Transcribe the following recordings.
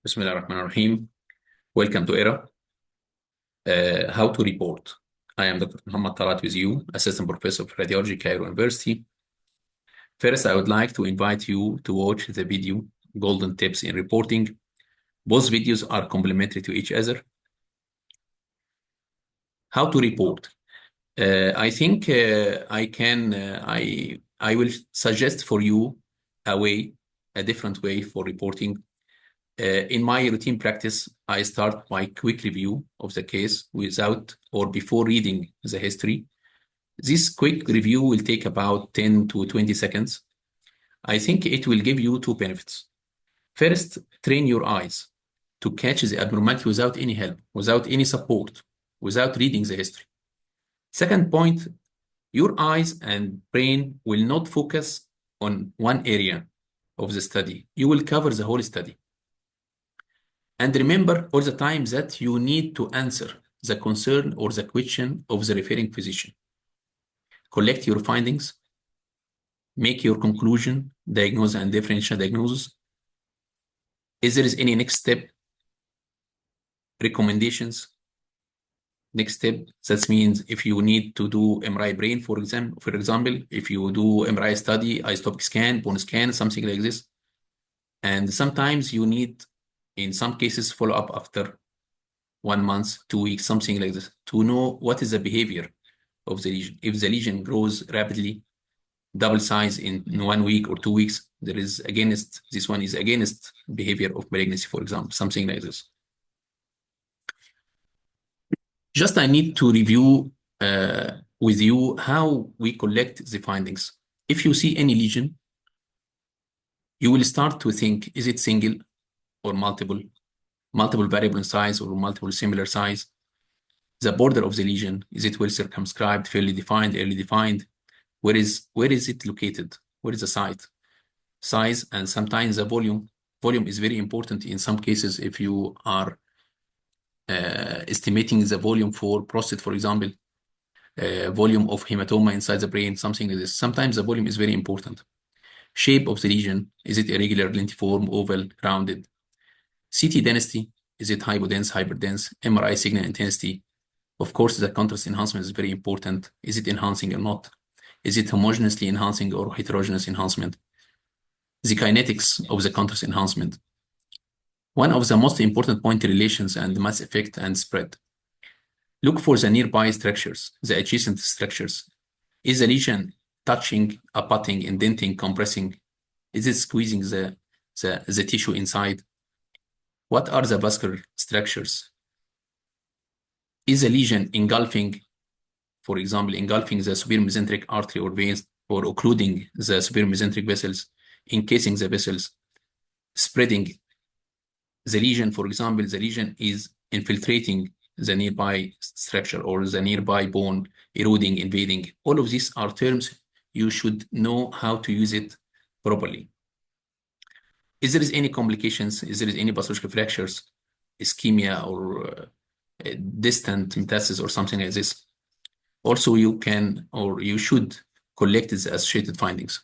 Bismillah ar-Rahman ar-Rahim. Welcome to ERA. How to report. I am Dr. Muhammad Talat with you, Assistant Professor of Radiology, Cairo University. First, I would like to invite you to watch the video, Golden Tips in Reporting. Both videos are complementary to each other. How to report. I think I will suggest for you a different way for reporting. In my routine practice, I start by quick review of the case without or before reading the history. This quick review will take about 10 to 20 seconds. I think it will give you two benefits. First, train your eyes to catch the abnormality without any help, without any support, without reading the history. Second point, your eyes and brain will not focus on one area of the study. You will cover the whole study. And remember all the time that you need to answer the concern or the question of the referring physician. Collect your findings, make your conclusion, diagnose and differential diagnosis. Is there any next step? Recommendations. Next step, that means if you need to do MRI brain, for example, if you do MRI study, isotopic scan, bone scan, something like this. And sometimes you need, in some cases, follow up after 1 month, 2 weeks, something like this, to know what is the behavior of the lesion. If the lesion grows rapidly, double size in 1 week or 2 weeks, this one is against behavior of malignancy, for example, something like this. Just I need to review with you how we collect the findings. If you see any lesion, you will start to think, is it single or multiple variable in size or multiple similar size? The border of the lesion, is it well circumscribed, fairly defined, early defined? Where is it located? Where is the site? Size, and sometimes the volume. Volume is very important in some cases if you are estimating the volume for prostate, for example, volume of hematoma inside the brain, something like this. Sometimes the volume is very important. Shape of the lesion, is it irregular, lentiform, oval, rounded? CT density, is it hypodense, hyperdense? MRI signal intensity. Of course, the contrast enhancement is very important. Is it enhancing or not? Is it homogeneously enhancing or heterogeneous enhancement? The kinetics of the contrast enhancement. One of the most important point relations and mass effect and spread. Look for the nearby structures, the adjacent structures. Is the lesion touching, abutting, indenting, compressing? Is it squeezing the tissue inside? What are the vascular structures? Is the lesion engulfing, for example, engulfing the superior mesenteric artery or veins, or occluding the superior mesenteric vessels, encasing the vessels, spreading the lesion? For example, the lesion is infiltrating the nearby structure or the nearby bone, eroding, invading. All of these are terms you should know how to use it properly. Is there any complications? Is there any pathological fractures, ischemia, or distant metastasis or something like this? Also, you can or you should collect the associated findings.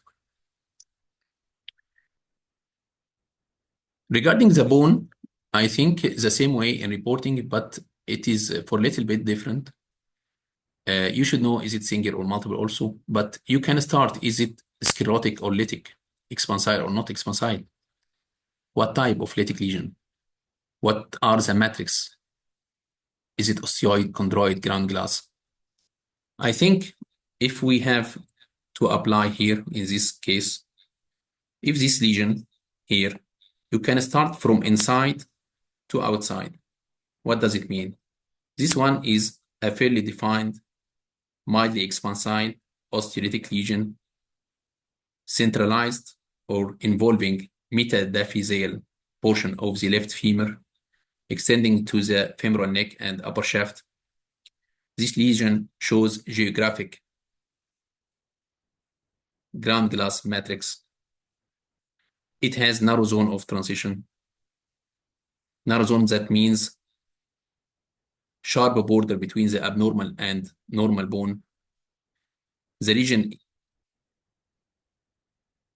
Regarding the bone, I think the same way in reporting, but it is for a little bit different. You should know, is it single or multiple also, but you can start, is it sclerotic or lytic, expansile or not expansile? What type of lytic lesion? What are the matrix? Is it osteoid, chondroid, ground glass? I think if we have to apply here in this case, if this lesion here, you can start from inside to outside. What does it mean? This one is a fairly defined, mildly expansile osteolytic lesion, centralized or involving metaphyseal portion of the left femur, extending to the femoral neck and upper shaft. This lesion shows geographic ground glass matrix. It has narrow zone of transition. Narrow zone, that means sharp border between the abnormal and normal bone. The region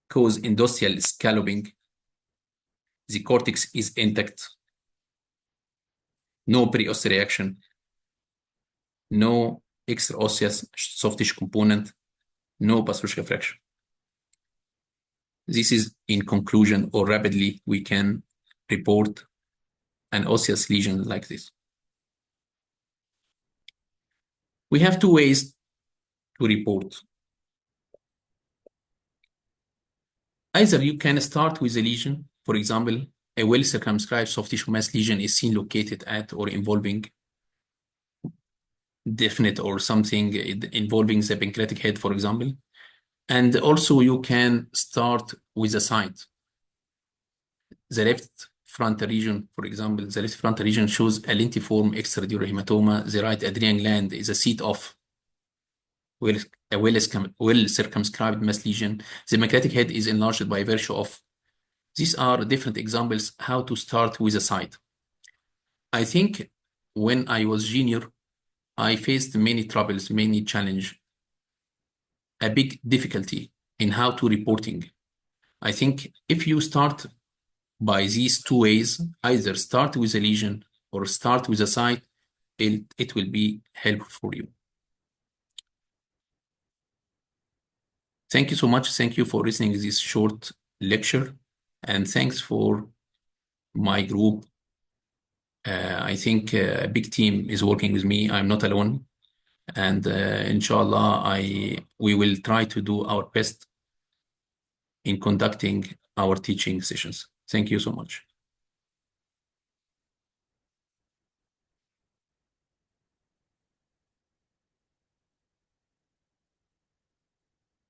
cause endosteal scalloping. The cortex is intact, no pre-os reaction, no extraosseous soft tissue component, no pathological fraction. This is in conclusion, or rapidly, we can report an osseous lesion like this. We have two ways to report. Either you can start with a lesion, for example, a well-circumscribed soft tissue mass lesion is seen located at or involving definite or something involving the pancreatic head, for example. And also you can start with a site. The left frontal region, for example, the left frontal region shows a lentiform extradural hematoma. The right adrenal gland is a seat of a well-circumscribed mass lesion. The pancreatic head is enlarged by virtue of. These are different examples how to start with a site. I think when I was junior, I faced many troubles, many challenges, a big difficulty in how to reporting. I think if you start by these two ways, either start with a lesion or start with a site, it will be helpful for you. Thank you so much. Thank you for listening to this short lecture, and thanks for my group. I think a big team is working with me. I'm not alone. And inshallah, we will try to do our best in conducting our teaching sessions. Thank you so much.